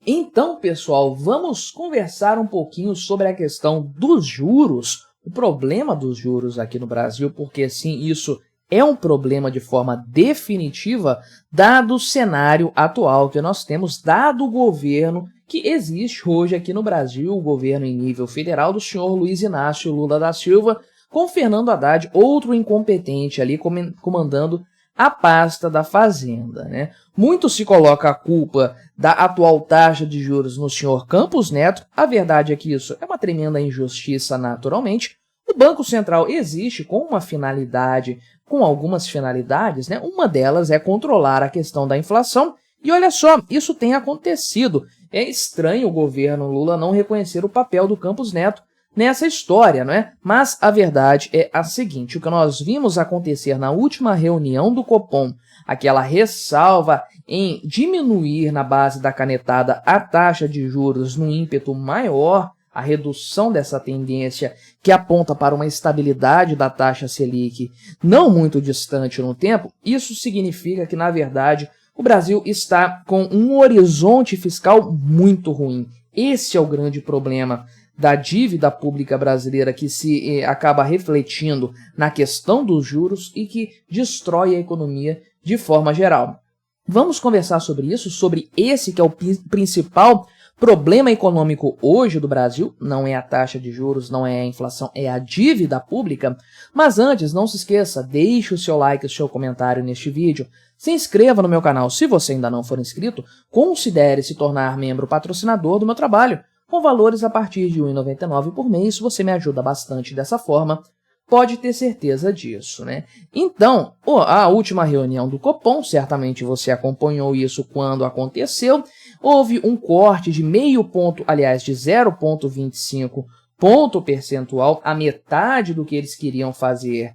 Então, pessoal, vamos conversar um pouquinho sobre a questão dos juros, o problema dos juros aqui no Brasil, porque sim, isso é um problema de forma definitiva, dado o cenário atual que nós temos, dado o governo que existe hoje aqui no Brasil, o governo em nível federal do senhor Luiz Inácio Lula da Silva, com Fernando Haddad, outro incompetente ali comandando a pasta da Fazenda, né? Muito se coloca a culpa da atual taxa de juros no senhor Campos Neto. A verdade é que isso é uma tremenda injustiça naturalmente. O Banco Central existe com uma finalidade, com algumas finalidades, né? Uma delas é controlar a questão da inflação. E olha só, isso tem acontecido. É estranho o governo Lula não reconhecer o papel do Campos Neto nessa história, não é? Mas a verdade é a seguinte, o que nós vimos acontecer na última reunião do Copom, aquela ressalva em diminuir na base da canetada a taxa de juros num ímpeto maior, a redução dessa tendência que aponta para uma estabilidade da taxa Selic não muito distante no tempo, isso significa que, na verdade, o Brasil está com um horizonte fiscal muito ruim. Esse é o grande problema da dívida pública brasileira que se acaba refletindo na questão dos juros e que destrói a economia de forma geral. Vamos conversar sobre isso, sobre esse que é o principal problema econômico hoje do Brasil, não é a taxa de juros, não é a inflação, é a dívida pública. Mas antes, não se esqueça, deixe o seu like e o seu comentário neste vídeo, se inscreva no meu canal se você ainda não for inscrito, considere se tornar membro patrocinador do meu trabalho. Com valores a partir de R$ 1,99 por mês, você me ajuda bastante dessa forma, pode ter certeza disso, né? Então, a última reunião do Copom, certamente você acompanhou isso quando aconteceu, houve um corte de meio ponto, aliás, de 0,25 ponto percentual, a metade do que eles queriam fazer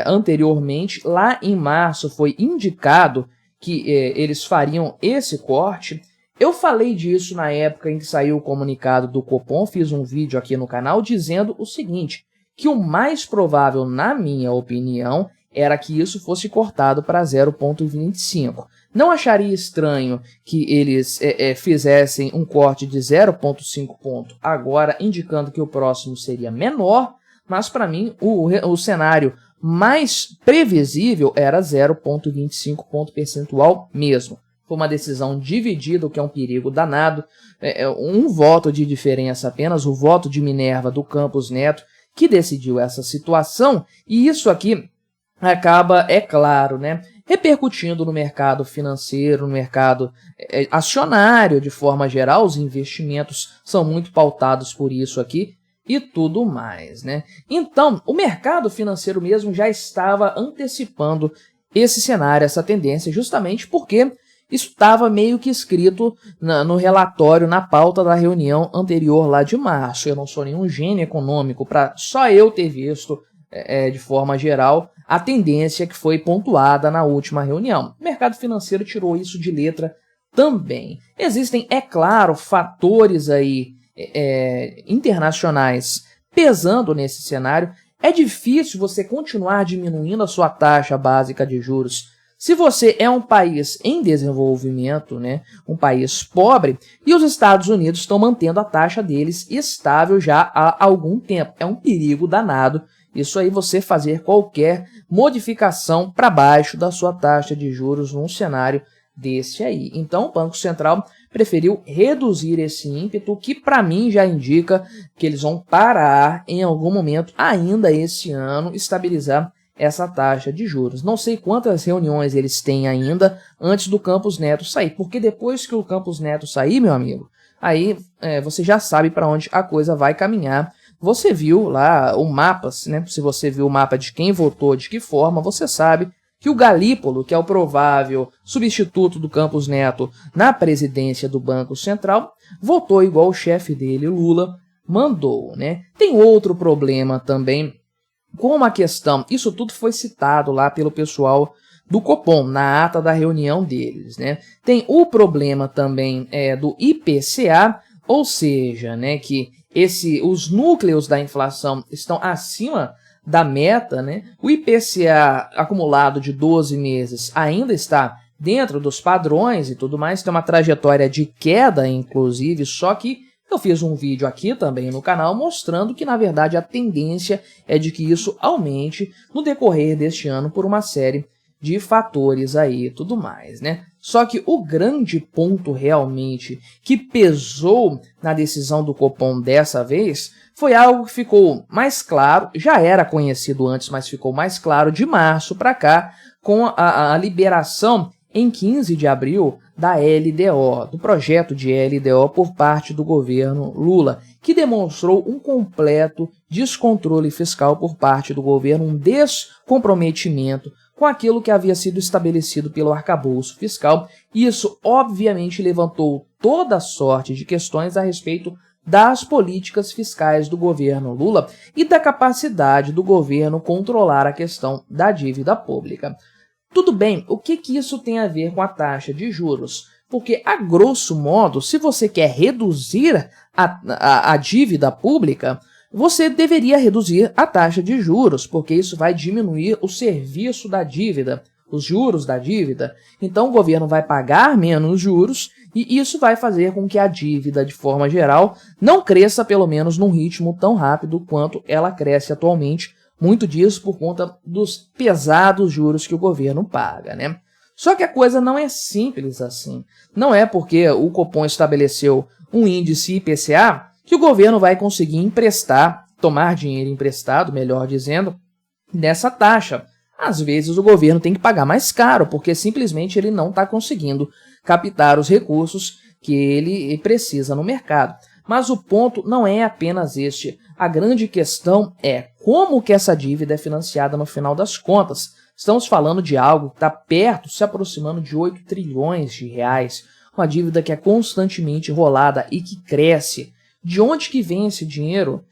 anteriormente. Lá em março foi indicado que eles fariam esse corte. Eu falei disso na época em que saiu o comunicado do Copom, fiz um vídeo aqui no canal dizendo o seguinte, que o mais provável, na minha opinião, era que isso fosse cortado para 0,25. Não acharia estranho que eles fizessem um corte de 0,5 ponto agora, indicando que o próximo seria menor, mas para mim o cenário mais previsível era 0,25 ponto percentual mesmo. Foi uma decisão dividida, o que é um perigo danado, um voto de diferença apenas, o voto de Minerva do Campos Neto, que decidiu essa situação, e isso aqui acaba, é claro, né, repercutindo no mercado financeiro, no mercado acionário de forma geral, os investimentos são muito pautados por isso aqui, e tudo mais, né? Então, o mercado financeiro mesmo já estava antecipando esse cenário, essa tendência, justamente porque isso estava meio que escrito no relatório, na pauta da reunião anterior lá de março. Eu não sou nenhum gênio econômico para só eu ter visto, de forma geral, a tendência que foi pontuada na última reunião. O mercado financeiro tirou isso de letra também. Existem, é claro, fatores aí internacionais pesando nesse cenário. É difícil você continuar diminuindo a sua taxa básica de juros se você é um país em desenvolvimento, né, um país pobre, e os Estados Unidos estão mantendo a taxa deles estável já há algum tempo. É um perigo danado isso aí, você fazer qualquer modificação para baixo da sua taxa de juros num cenário desse aí. Então, o Banco Central preferiu reduzir esse ímpeto, que para mim já indica que eles vão parar em algum momento, ainda esse ano, estabilizar essa taxa de juros. Não sei quantas reuniões eles têm ainda antes do Campos Neto sair, porque depois que o Campos Neto sair, meu amigo, aí você já sabe para onde a coisa vai caminhar. Você viu lá o mapa, né? Se você viu o mapa de quem votou, de que forma, você sabe que o Galípolo, que é o provável substituto do Campos Neto na presidência do Banco Central, votou igual o chefe dele, Lula, mandou, né? Tem outro problema também com uma questão, isso tudo foi citado lá pelo pessoal do Copom, na ata da reunião deles, né? Tem o problema também do IPCA, ou seja, né, que os núcleos da inflação estão acima da meta, né? O IPCA acumulado de 12 meses ainda está dentro dos padrões e tudo mais, tem uma trajetória de queda, inclusive, só que eu fiz um vídeo aqui também no canal mostrando que, na verdade, a tendência é de que isso aumente no decorrer deste ano por uma série de fatores aí e tudo mais, né? Só que o grande ponto realmente que pesou na decisão do Copom dessa vez foi algo que ficou mais claro, já era conhecido antes, mas ficou mais claro de março para cá, com a liberação em 15 de abril da LDO, do projeto de LDO por parte do governo Lula, que demonstrou um completo descontrole fiscal por parte do governo, um descomprometimento com aquilo que havia sido estabelecido pelo arcabouço fiscal. Isso, obviamente, levantou toda sorte de questões a respeito das políticas fiscais do governo Lula e da capacidade do governo controlar a questão da dívida pública. Tudo bem, o que isso tem a ver com a taxa de juros? Porque, a grosso modo, se você quer reduzir a dívida pública, você deveria reduzir a taxa de juros, porque isso vai diminuir o serviço da dívida, os juros da dívida. Então, o governo vai pagar menos juros e isso vai fazer com que a dívida, de forma geral, não cresça, pelo menos num ritmo tão rápido quanto ela cresce atualmente. Muito disso por conta dos pesados juros que o governo paga, né? Só que a coisa não é simples assim. Não é porque o Copom estabeleceu um índice IPCA que o governo vai conseguir emprestar, tomar dinheiro emprestado, melhor dizendo, nessa taxa. Às vezes o governo tem que pagar mais caro, porque simplesmente ele não está conseguindo captar os recursos que ele precisa no mercado. Mas o ponto não é apenas este. A grande questão é como que essa dívida é financiada no final das contas. Estamos falando de algo que está perto, se aproximando de 8 trilhões de reais, uma dívida que é constantemente rolada e que cresce. De onde que vem esse dinheiro?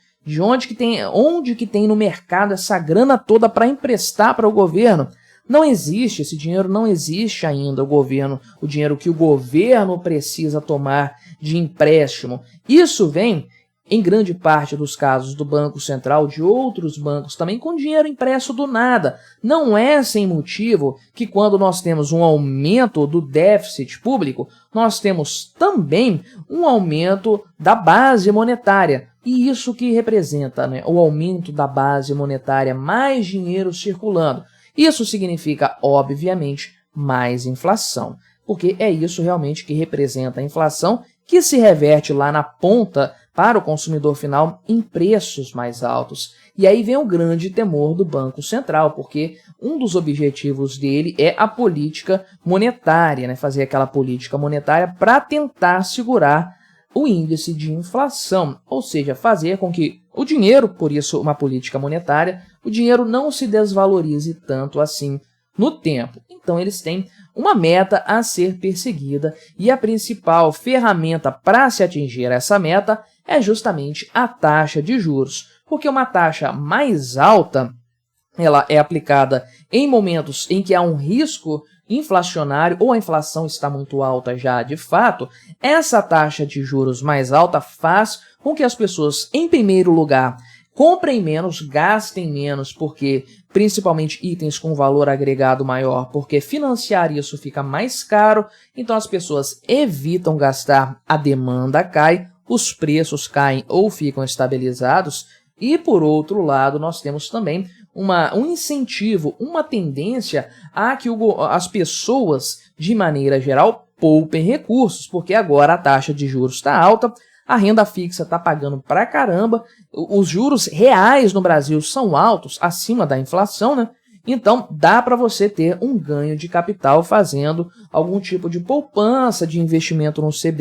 Onde que tem no mercado essa grana toda para emprestar para o governo? Não existe, esse dinheiro não existe ainda, o dinheiro que o governo precisa tomar de empréstimo. Isso vem, em grande parte dos casos, do Banco Central, de outros bancos também, com dinheiro impresso do nada. Não é sem motivo que quando nós temos um aumento do déficit público, nós temos também um aumento da base monetária. E isso que representa, né, o aumento da base monetária, mais dinheiro circulando. Isso significa, obviamente, mais inflação, porque é isso realmente que representa a inflação, que se reverte lá na ponta para o consumidor final em preços mais altos. E aí vem o grande temor do Banco Central, porque um dos objetivos dele é a política monetária, né? Fazer aquela política monetária para tentar segurar o índice de inflação, ou seja, fazer com que o dinheiro, por isso uma política monetária, o dinheiro não se desvalorize tanto assim no tempo. Então eles têm uma meta a ser perseguida e a principal ferramenta para se atingir essa meta é justamente a taxa de juros, porque uma taxa mais alta ela é aplicada em momentos em que há um risco inflacionário ou a inflação está muito alta já de fato. Essa taxa de juros mais alta faz com que as pessoas, em primeiro lugar, comprem menos, gastem menos, porque principalmente itens com valor agregado maior, porque financiar isso fica mais caro, então as pessoas evitam gastar, a demanda cai, os preços caem ou ficam estabilizados, e por outro lado nós temos também um incentivo, uma tendência a que as pessoas, de maneira geral, poupem recursos, porque agora a taxa de juros está alta, a renda fixa está pagando pra caramba, os juros reais no Brasil são altos, acima da inflação, né? Então dá para você ter um ganho de capital fazendo algum tipo de poupança, de investimento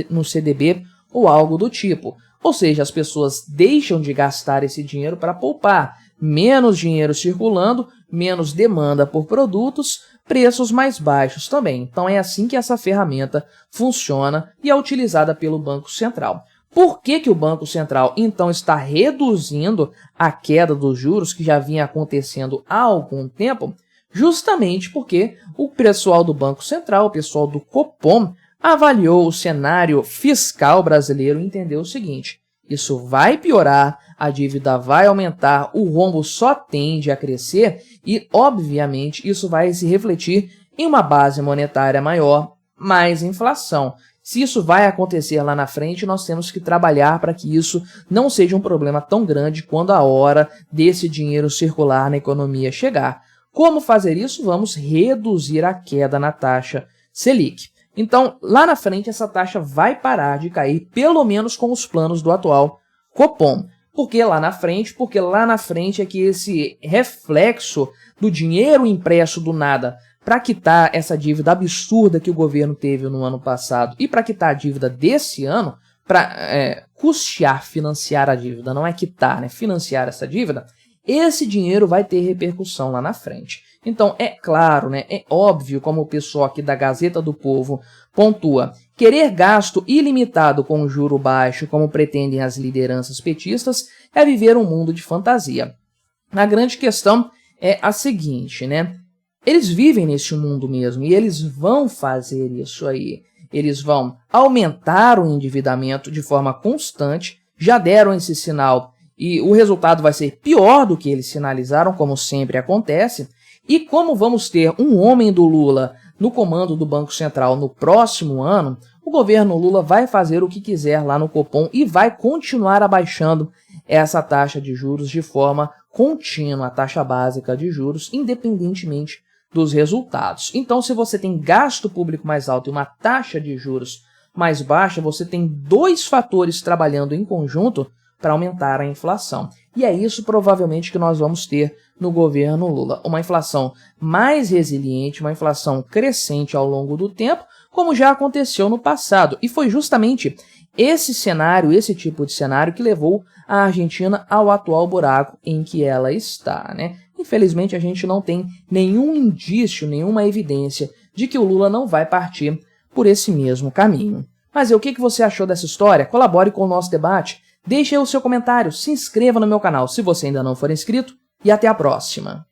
no CDB ou algo do tipo. Ou seja, as pessoas deixam de gastar esse dinheiro para poupar. Menos dinheiro circulando, menos demanda por produtos, preços mais baixos também. Então é assim que essa ferramenta funciona e é utilizada pelo Banco Central. Por que o Banco Central, então, está reduzindo a queda dos juros que já vinha acontecendo há algum tempo? Justamente porque o pessoal do Banco Central, o pessoal do Copom, avaliou o cenário fiscal brasileiro e entendeu o seguinte: isso vai piorar, a dívida vai aumentar, o rombo só tende a crescer e, obviamente, isso vai se refletir em uma base monetária maior, mais inflação. Se isso vai acontecer lá na frente, nós temos que trabalhar para que isso não seja um problema tão grande quando a hora desse dinheiro circular na economia chegar. Como fazer isso? Vamos reduzir a queda na taxa Selic. Então, lá na frente, essa taxa vai parar de cair, pelo menos com os planos do atual Copom. Porque lá na frente é que esse reflexo do dinheiro impresso do nada para quitar essa dívida absurda que o governo teve no ano passado e para quitar a dívida desse ano, para custear, financiar a dívida, não é quitar, né? Financiar essa dívida, esse dinheiro vai ter repercussão lá na frente. Então, é claro, né? É óbvio, como o pessoal aqui da Gazeta do Povo pontua, querer gasto ilimitado com juro baixo, como pretendem as lideranças petistas, é viver um mundo de fantasia. A grande questão é a seguinte, né? Eles vivem nesse mundo mesmo e eles vão fazer isso aí. Eles vão aumentar o endividamento de forma constante, já deram esse sinal e o resultado vai ser pior do que eles sinalizaram, como sempre acontece. E como vamos ter um homem do Lula no comando do Banco Central no próximo ano, o governo Lula vai fazer o que quiser lá no Copom e vai continuar abaixando essa taxa de juros de forma contínua, a taxa básica de juros, independentemente dos resultados. Então, se você tem gasto público mais alto e uma taxa de juros mais baixa, você tem dois fatores trabalhando em conjunto para aumentar a inflação. E é isso provavelmente que nós vamos ter no governo Lula. Uma inflação mais resiliente, uma inflação crescente ao longo do tempo, como já aconteceu no passado. E foi justamente esse cenário, esse tipo de cenário que levou a Argentina ao atual buraco em que ela está, né? Infelizmente, a gente não tem nenhum indício, nenhuma evidência de que o Lula não vai partir por esse mesmo caminho. Mas o que você achou dessa história? Colabore com o nosso debate, deixe aí o seu comentário, se inscreva no meu canal se você ainda não for inscrito e até a próxima!